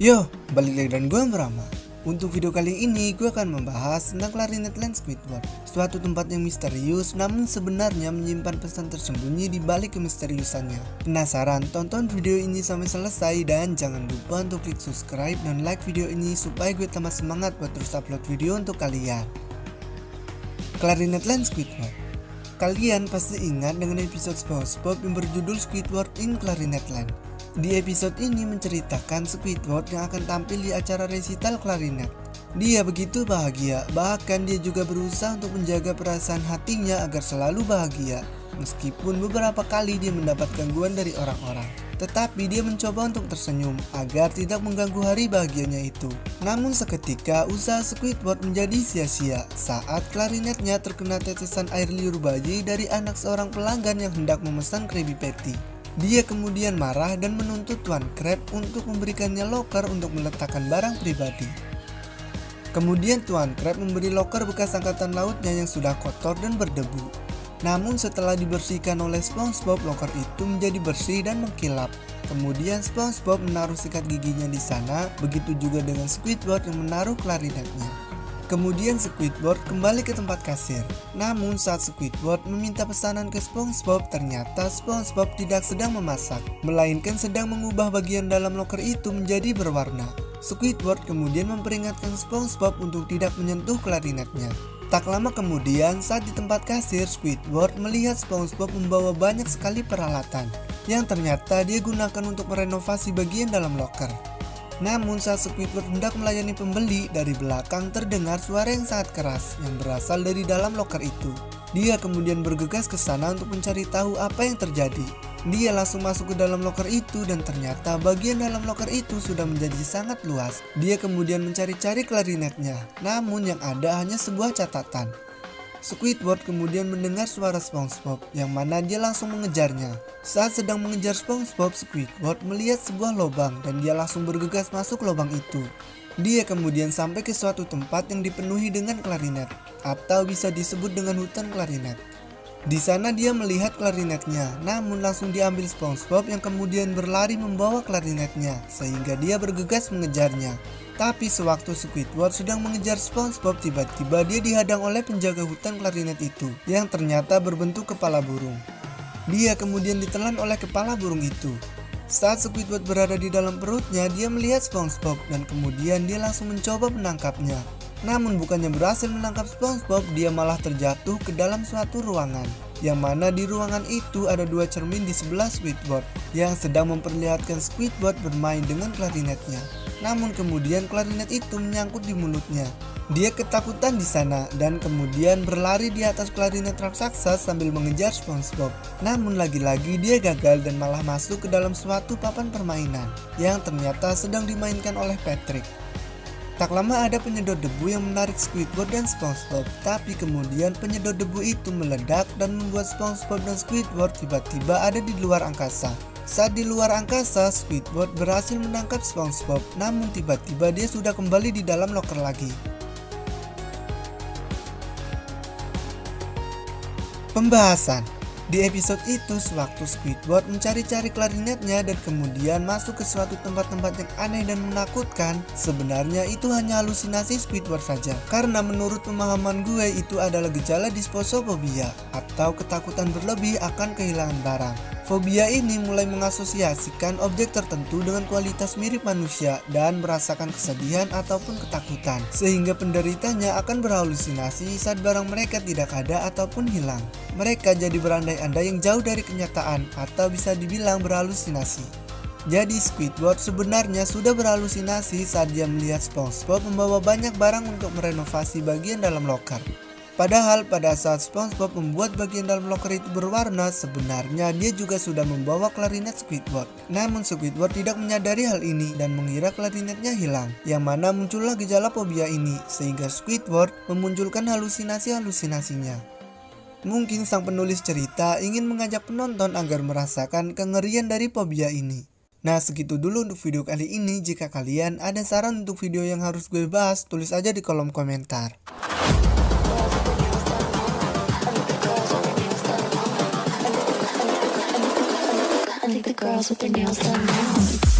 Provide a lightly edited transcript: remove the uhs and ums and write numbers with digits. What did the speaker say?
Yo, balik lagi dan gue Brahma. Untuk video kali ini gue akan membahas tentang Clarinet Land Squidward, suatu tempat yang misterius namun sebenarnya menyimpan pesan tersembunyi di balik kemisteriusannya. Penasaran? Tonton video ini sampai selesai dan jangan lupa untuk klik subscribe dan like video ini supaya gue tambah semangat buat terus upload video untuk kalian. Clarinet Land Squidward. Kalian pasti ingat dengan episode SpongeBob yang berjudul Squidward in Clarinet Land. Di episode ini menceritakan Squidward yang akan tampil di acara resital klarinet. Dia begitu bahagia, bahkan dia juga berusaha untuk menjaga perasaan hatinya agar selalu bahagia. Meskipun beberapa kali dia mendapat gangguan dari orang-orang, tetapi dia mencoba untuk tersenyum agar tidak mengganggu hari bahagianya itu. Namun seketika usaha Squidward menjadi sia-sia saat klarinetnya terkena tetesan air liur bayi dari anak seorang pelanggan yang hendak memesan Krabby Patty. Dia kemudian marah dan menuntut Tuan Crab untuk memberikannya loker untuk meletakkan barang pribadi. Kemudian Tuan Crab memberi loker bekas angkatan lautnya yang sudah kotor dan berdebu. Namun setelah dibersihkan oleh SpongeBob, loker itu menjadi bersih dan mengkilap. Kemudian SpongeBob menaruh sikat giginya di sana, begitu juga dengan Squidward yang menaruh klarinetnya. Kemudian Squidward kembali ke tempat kasir. Namun saat Squidward meminta pesanan ke SpongeBob, ternyata SpongeBob tidak sedang memasak, melainkan sedang mengubah bagian dalam loker itu menjadi berwarna. Squidward kemudian memperingatkan SpongeBob untuk tidak menyentuh klarinetnya. Tak lama kemudian, saat di tempat kasir, Squidward melihat SpongeBob membawa banyak sekali peralatan yang ternyata dia gunakan untuk merenovasi bagian dalam loker. Namun saat Squidward hendak melayani pembeli, dari belakang terdengar suara yang sangat keras yang berasal dari dalam loker itu. Dia kemudian bergegas ke sana untuk mencari tahu apa yang terjadi. Dia langsung masuk ke dalam loker itu dan ternyata bagian dalam loker itu sudah menjadi sangat luas. Dia kemudian mencari-cari klarinetnya, namun yang ada hanya sebuah catatan. Squidward kemudian mendengar suara SpongeBob yang mana dia langsung mengejarnya. Saat sedang mengejar SpongeBob, Squidward melihat sebuah lubang dan dia langsung bergegas masuk lubang itu. Dia kemudian sampai ke suatu tempat yang dipenuhi dengan klarinet, atau bisa disebut dengan hutan klarinet. Di sana dia melihat klarinetnya, namun langsung diambil SpongeBob yang kemudian berlari membawa klarinetnya, sehingga dia bergegas mengejarnya. Tapi sewaktu Squidward sedang mengejar SpongeBob, tiba-tiba dia dihadang oleh penjaga hutan klarinet itu, yang ternyata berbentuk kepala burung. Dia kemudian ditelan oleh kepala burung itu. Saat Squidward berada di dalam perutnya, dia melihat SpongeBob dan kemudian dia langsung mencoba menangkapnya. Namun bukannya berhasil menangkap SpongeBob, dia malah terjatuh ke dalam suatu ruangan, yang mana di ruangan itu ada dua cermin di sebelah Squidward yang sedang memperlihatkan Squidward bermain dengan klarinetnya. Namun kemudian klarinet itu menyangkut di mulutnya. Dia ketakutan di sana dan kemudian berlari di atas klarinet raksasa sambil mengejar SpongeBob. Namun lagi-lagi dia gagal dan malah masuk ke dalam suatu papan permainan yang ternyata sedang dimainkan oleh Patrick. Tak lama ada penyedot debu yang menarik Squidward dan SpongeBob, tapi kemudian penyedot debu itu meledak dan membuat SpongeBob dan Squidward tiba-tiba ada di luar angkasa. Saat di luar angkasa, Squidward berhasil menangkap SpongeBob, namun tiba-tiba dia sudah kembali di dalam loker lagi. Pembahasan. Di episode itu, sewaktu Squidward mencari-cari klarinetnya dan kemudian masuk ke suatu tempat-tempat yang aneh dan menakutkan, sebenarnya itu hanya halusinasi Squidward saja. Karena menurut pemahaman gue itu adalah gejala disposofobia atau ketakutan berlebih akan kehilangan barang. Fobia ini mulai mengasosiasikan objek tertentu dengan kualitas mirip manusia dan merasakan kesedihan ataupun ketakutan, sehingga penderitanya akan berhalusinasi saat barang mereka tidak ada ataupun hilang. Mereka jadi berandai-andai yang jauh dari kenyataan atau bisa dibilang berhalusinasi. Jadi Squidward sebenarnya sudah berhalusinasi saat dia melihat SpongeBob membawa banyak barang untuk merenovasi bagian dalam loker. Padahal pada saat SpongeBob membuat bagian dalam loker itu berwarna, sebenarnya dia juga sudah membawa klarinet Squidward. Namun Squidward tidak menyadari hal ini dan mengira klarinetnya hilang, yang mana muncullah gejala fobia ini, sehingga Squidward memunculkan halusinasi-halusinasinya. Mungkin sang penulis cerita ingin mengajak penonton agar merasakan kengerian dari fobia ini. Nah, segitu dulu untuk video kali ini. Jika kalian ada saran untuk video yang harus gue bahas, tulis aja di kolom komentar. Girls with their nails done now.